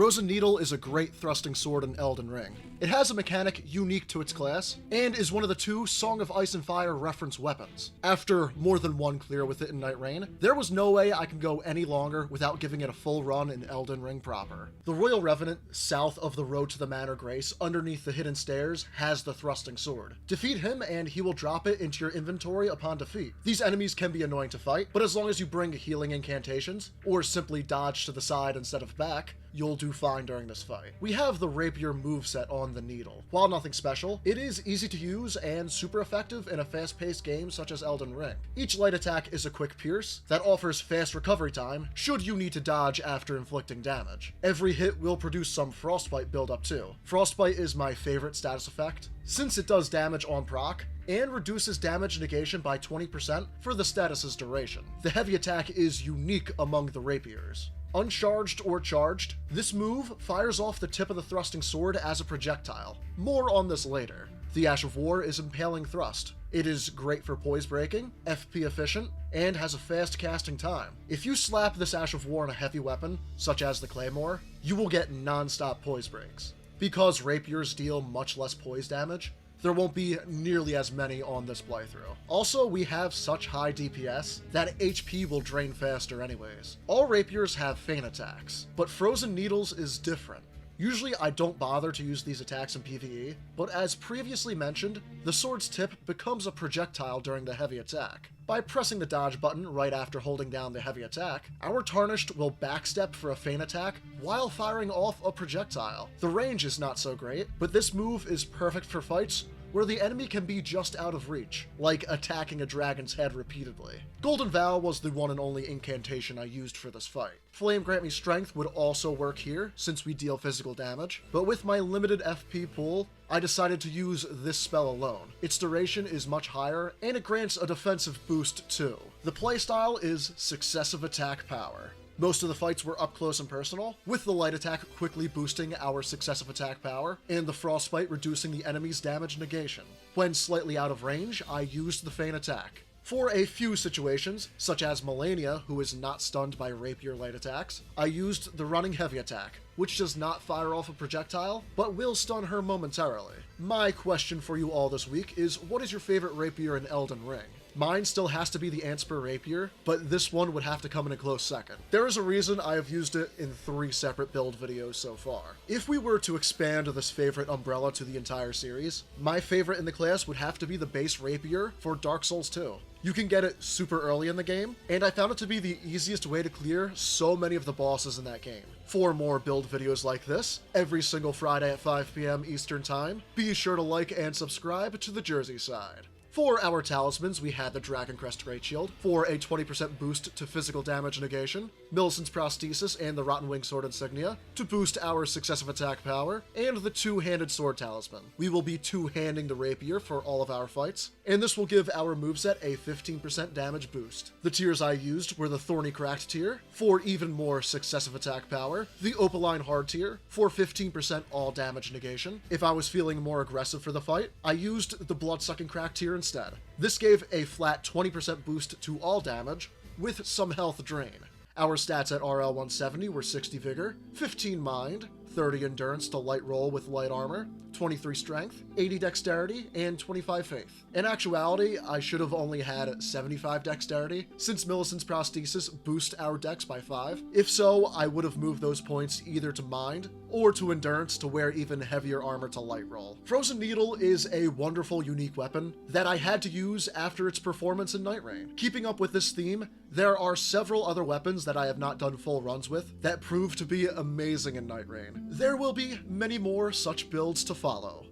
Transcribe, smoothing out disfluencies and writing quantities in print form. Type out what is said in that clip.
Frozen Needle is a great thrusting sword in Elden Ring. It has a mechanic unique to its class, and is one of the 2 Song of Ice and Fire reference weapons. After more than one clear with it in Night Rain, there was no way I can go any longer without giving it a full run in Elden Ring proper. The Royal Revenant, south of the road to the Manor Grace, underneath the hidden stairs, has the thrusting sword. Defeat him and he will drop it into your inventory upon defeat. These enemies can be annoying to fight, but as long as you bring healing incantations, or simply dodge to the side instead of back, you'll do fine during this fight. We have the Rapier moveset on the Needle. While nothing special, it is easy to use and super effective in a fast-paced game such as Elden Ring. Each light attack is a quick pierce that offers fast recovery time should you need to dodge after inflicting damage. Every hit will produce some Frostbite buildup too. Frostbite is my favorite status effect, since it does damage on proc, and reduces damage negation by 20% for the status's duration. The heavy attack is unique among the rapiers. Uncharged or charged, this move fires off the tip of the thrusting sword as a projectile. More on this later. The Ash of War is Impaling Thrust. It is great for poise breaking, FP efficient, and has a fast casting time. If you slap this Ash of War on a heavy weapon, such as the Claymore, you will get non-stop poise breaks. Because rapiers deal much less poise damage, there won't be nearly as many on this playthrough. Also, we have such high DPS that HP will drain faster anyways. All rapiers have feint attacks, but Frozen Needles is different. Usually I don't bother to use these attacks in PvE, but as previously mentioned, the sword's tip becomes a projectile during the heavy attack. By pressing the dodge button right after holding down the heavy attack, our Tarnished will backstep for a feint attack while firing off a projectile. The range is not so great, but this move is perfect for fights where the enemy can be just out of reach, like attacking a dragon's head repeatedly. Golden Vow was the one and only incantation I used for this fight. Flame Grant Me Strength would also work here, since we deal physical damage, but with my limited FP pool, I decided to use this spell alone. Its duration is much higher, and it grants a defensive boost too. The playstyle is Successive Attack Power. Most of the fights were up close and personal, with the light attack quickly boosting our successive attack power, and the frostbite reducing the enemy's damage negation. When slightly out of range, I used the feint attack. For a few situations, such as Melania, who is not stunned by rapier light attacks, I used the running heavy attack, which does not fire off a projectile, but will stun her momentarily. My question for you all this week is, what is your favorite rapier in Elden Ring? Mine still has to be the Antspur Rapier, but this one would have to come in a close second. There is a reason I have used it in 3 separate build videos so far. If we were to expand this favorite umbrella to the entire series, my favorite in the class would have to be the base Rapier for Dark Souls 2. You can get it super early in the game, and I found it to be the easiest way to clear so many of the bosses in that game. For more build videos like this, every single Friday at 5 PM Eastern Time, be sure to like and subscribe to the Jersey Side. For our talismans, we had the Dragon Crest Great Shield for a 20% boost to physical damage negation, Millicent's Prosthesis and the Rotten Wing Sword Insignia to boost our successive attack power, and the Two-Handed Sword Talisman. We will be two-handing the rapier for all of our fights, and this will give our moveset a 15% damage boost. The tiers I used were the Thorny Cracked tier for even more successive attack power, the Opaline Hard tier for 15% all damage negation. If I was feeling more aggressive for the fight, I used the Bloodsucking Crack tier instead. This gave a flat 20% boost to all damage, with some health drain. Our stats at RL 170 were 60 Vigor, 15 Mind, 30 Endurance to light roll with light armor, 23 Strength, 80 Dexterity, and 25 Faith. In actuality, I should have only had 75 Dexterity, since Millicent's Prosthesis boosts our Dex by 5. If so, I would have moved those points either to Mind, or to Endurance to wear even heavier armor to light roll. Frozen Needle is a wonderful, unique weapon that I had to use after its performance in Night Rain. Keeping up with this theme, there are several other weapons that I have not done full runs with that prove to be amazing in Night Rain. There will be many more such builds to follow.